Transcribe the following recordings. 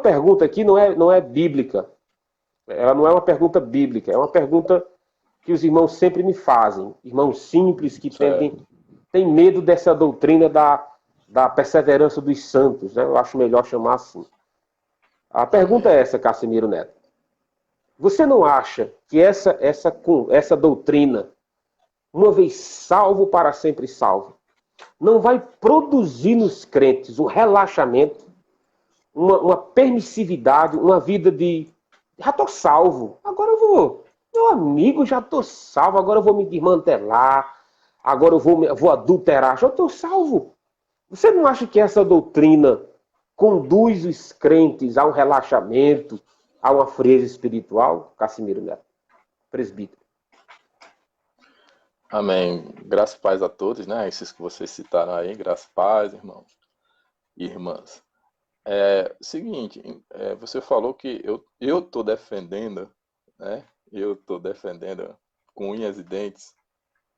pergunta aqui não é bíblica. Ela não é uma pergunta bíblica, é uma pergunta que os irmãos sempre me fazem. Irmãos simples que Certo. têm medo dessa doutrina da perseverança dos santos, né? Eu acho melhor chamar assim. A pergunta é Amém. essa, Cassimiro Neto. Você não acha que essa doutrina, uma vez salvo para sempre salvo, não vai produzir nos crentes um relaxamento, uma permissividade, uma vida de já estou salvo, agora eu vou, meu amigo, já estou salvo, agora eu vou me desmantelar, agora eu vou adulterar, já estou salvo. Você não acha que essa doutrina conduz os crentes a um relaxamento, a uma frieza espiritual? Cassimiro Neto, presbítero. Amém. Graças e paz a todos, né? Esses que vocês citaram aí, graças e paz, irmãos e irmãs. Seguinte, você falou que eu tô defendendo, né? Eu tô defendendo com unhas e dentes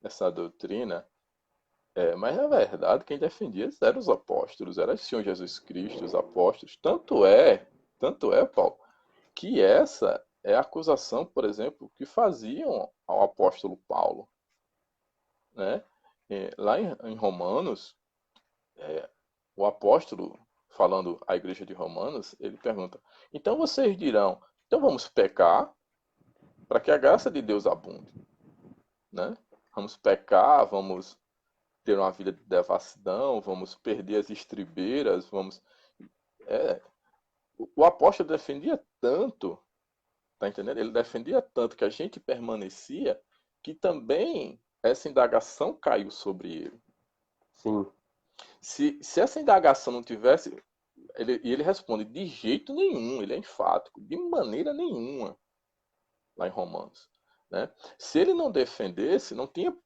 essa doutrina, mas na verdade quem defendia eram os apóstolos, era o Senhor Jesus Cristo, os apóstolos. Tanto é, Paulo, que essa é a acusação, por exemplo, que faziam ao apóstolo Paulo, né? Lá em Romanos, o apóstolo, falando à igreja de Romanos, ele pergunta: então vocês dirão, então vamos pecar para que a graça de Deus abunde, né? Vamos pecar, vamos ter uma vida de devassidão, vamos perder as estribeiras, vamos. É, o apóstolo defendia tanto, tá entendendo? Ele defendia tanto que a gente permanecia, que também essa indagação caiu sobre ele. Sim. Se essa indagação não tivesse. E ele responde: de jeito nenhum, ele é enfático, de maneira nenhuma, lá em Romanos. Né? Se ele não defendesse, não tinha,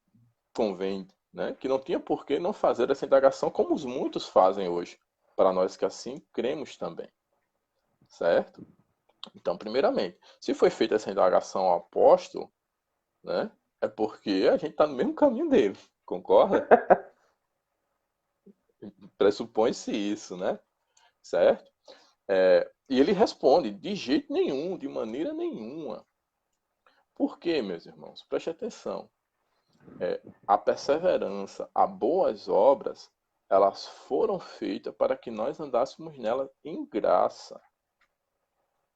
convém, né? Que não tinha por que não fazer essa indagação como os muitos fazem hoje, para nós que assim cremos também. Certo? Então, primeiramente, se foi feita essa indagação ao apóstolo, né? É porque a gente está no mesmo caminho dele, concorda? Pressupõe-se isso, né? Certo? E ele responde: de jeito nenhum, de maneira nenhuma. Por quê, meus irmãos? Preste atenção. A perseverança, as boas obras, elas foram feitas para que nós andássemos nela em graça.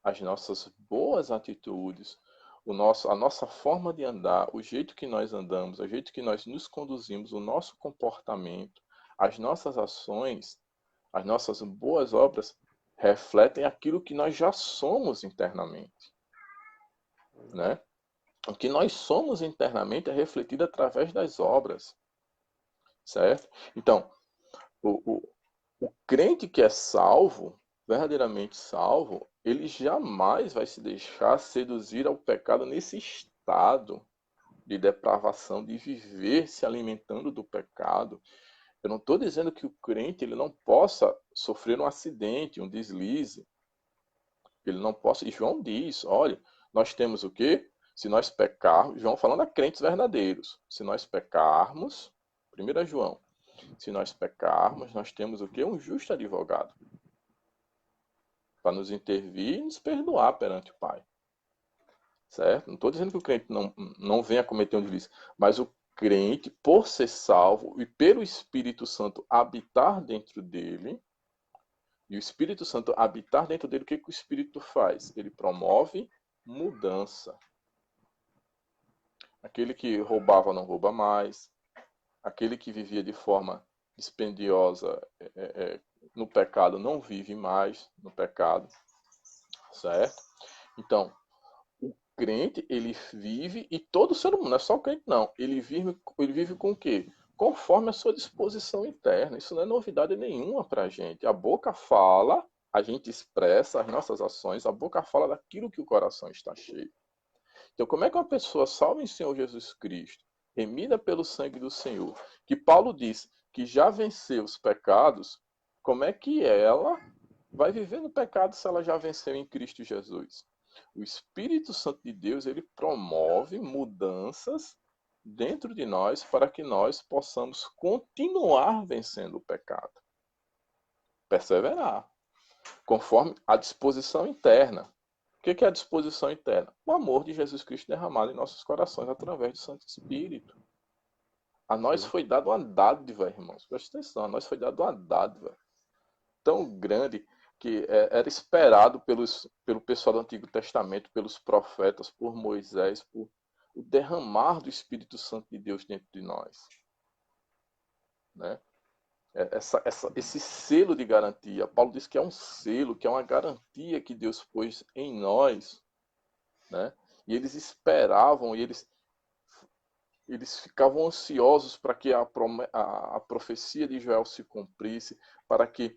As nossas boas atitudes, a nossa forma de andar, o jeito que nós andamos, o jeito que nós nos conduzimos, o nosso comportamento, as nossas ações, as nossas boas obras refletem aquilo que nós já somos internamente, né? O que nós somos internamente é refletido através das obras, certo? Então, o, o, o crente que é salvo, verdadeiramente salvo, ele jamais vai se deixar seduzir ao pecado nesse estado de depravação, de viver se alimentando do pecado. Eu não estou dizendo que o crente ele não possa sofrer um acidente, um deslize. Ele não possa. E João diz: olha, nós temos o quê? Se nós pecarmos, João falando a crentes verdadeiros, se nós pecarmos, 1 João, se nós pecarmos, nós temos o quê? Um justo advogado para nos intervir e nos perdoar perante o Pai. Certo? Não estou dizendo que o crente não venha cometer um deslize, mas o crente, por ser salvo e pelo Espírito Santo habitar dentro dele, e o Espírito Santo habitar dentro dele, o que o Espírito faz? Ele promove mudança. Aquele que roubava não rouba mais. Aquele que vivia de forma dispendiosa no pecado não vive mais no pecado. Certo? Então, o crente, ele vive, e todo ser humano, não é só o crente não, ele vive com o quê? Conforme a sua disposição interna. Isso não é novidade nenhuma para a gente. A boca fala, a gente expressa as nossas ações, a boca fala daquilo que o coração está cheio. Então, como é que uma pessoa salva em Senhor Jesus Cristo, remida pelo sangue do Senhor, que Paulo diz que já venceu os pecados, como é que ela vai viver no pecado se ela já venceu em Cristo Jesus? O Espírito Santo de Deus, ele promove mudanças dentro de nós para que nós possamos continuar vencendo o pecado. Perseverar. conforme a disposição interna. O que é a disposição interna? O amor de Jesus Cristo derramado em nossos corações através do Santo Espírito. A nós foi dado uma dádiva, irmãos. Presta atenção, a nós foi dado uma dádiva tão grande que era esperado pelo pessoal do Antigo Testamento, pelos profetas, por Moisés, por o derramar do Espírito Santo de Deus dentro de nós. Né? Esse selo de garantia. Paulo diz que é um selo, que é uma garantia que Deus pôs em nós. Né? E eles esperavam, e eles ficavam ansiosos para que a profecia de Joel se cumprisse, para que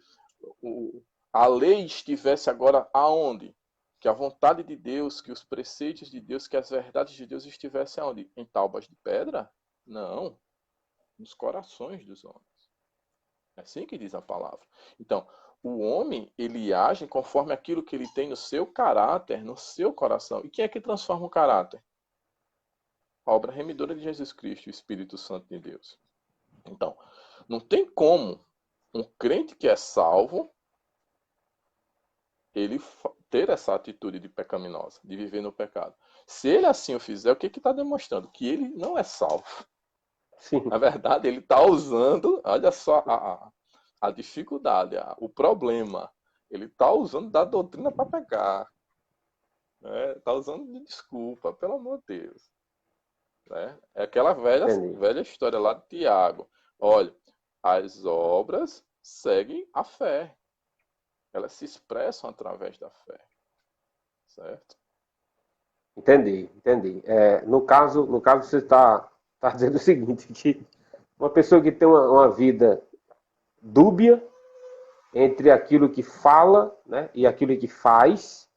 a lei estivesse agora aonde? Que a vontade de Deus, que os preceitos de Deus, que as verdades de Deus estivessem aonde? Em tábuas de pedra? Não. Nos corações dos homens. É assim que diz a palavra. Então, o homem, ele age conforme aquilo que ele tem no seu caráter, no seu coração. E quem é que transforma o caráter? A obra remidora de Jesus Cristo, o Espírito Santo de Deus. Então, não tem como um crente que é salvo ele ter essa atitude de pecaminosa, de viver no pecado. Se ele assim o fizer, o que está demonstrando? Que ele não é salvo. Sim. Na verdade, ele está usando, olha só a dificuldade, o problema. Ele está usando da doutrina para pecar. Está usando de desculpa, pelo amor de Deus. Né? É aquela velha história lá de Tiago. Olha, as obras seguem a fé. Elas se expressam através da fé. Certo? Entendi. No caso você está dizendo o seguinte, que uma pessoa que tem uma vida dúbia entre aquilo que fala, né, e aquilo que faz,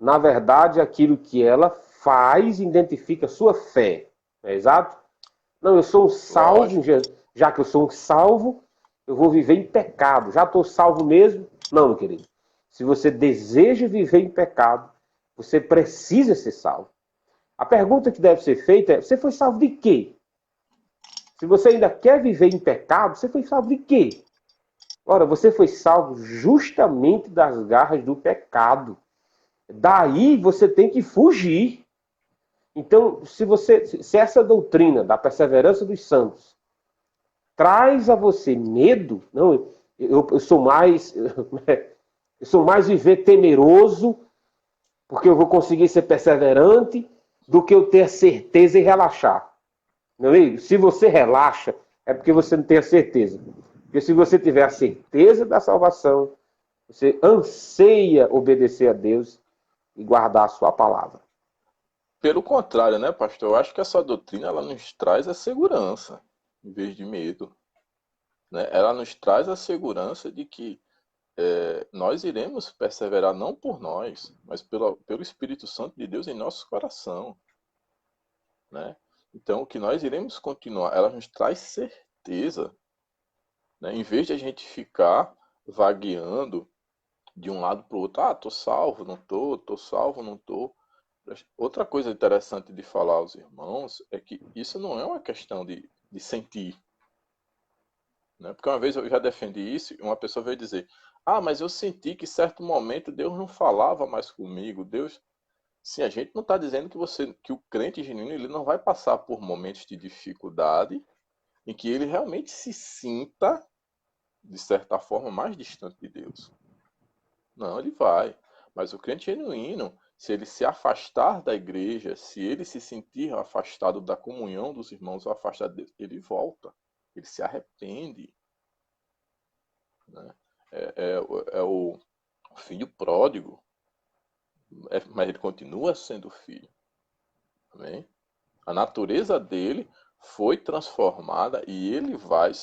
na verdade, aquilo que ela faz identifica sua fé. É exato? Não, eu sou um salvo, já que eu sou um salvo, eu vou viver em pecado. Já estou salvo mesmo? Não, meu querido. Se você deseja viver em pecado, você precisa ser salvo. A pergunta que deve ser feita é, você foi salvo de quê? Se você ainda quer viver em pecado, você foi salvo de quê? Ora, você foi salvo justamente das garras do pecado. Daí você tem que fugir. Então, se essa doutrina da perseverança dos santos traz a você medo, não, eu sou mais viver temeroso, porque eu vou conseguir ser perseverante, do que eu ter a certeza e relaxar. Meu amigo, se você relaxa, é porque você não tem a certeza. Porque se você tiver a certeza da salvação, você anseia obedecer a Deus e guardar a sua palavra. Pelo contrário, né, pastor? Eu acho que essa doutrina ela nos traz a segurança, em vez de medo. Né? Ela nos traz a segurança de que nós iremos perseverar não por nós, mas pelo Espírito Santo de Deus em nosso coração. Né? Então, que nós iremos continuar, ela nos traz certeza. Né? Em vez de a gente ficar vagueando de um lado para o outro, tô salvo, não tô salvo, não tô. Outra coisa interessante de falar aos irmãos é que isso não é uma questão de sentir. Né? Porque uma vez eu já defendi isso e uma pessoa veio dizer, mas eu senti que em certo momento Deus não falava mais comigo. Deus... Sim, a gente não está dizendo que o crente genuíno ele não vai passar por momentos de dificuldade em que ele realmente se sinta, de certa forma, mais distante de Deus. Não, ele vai. Mas o crente genuíno, se ele se afastar da igreja, se ele se sentir afastado da comunhão dos irmãos, ou afastado de Deus, ele volta. Ele se arrepende. Né? É o filho pródigo, mas ele continua sendo filho. Amém? A natureza dele foi transformada e ele vai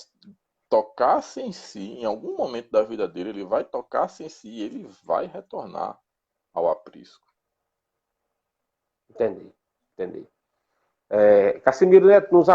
tocar-se em si, em algum momento da vida dele, ele vai tocar-se em si e ele vai retornar ao aprisco. Entendi. Casimiro Neto nos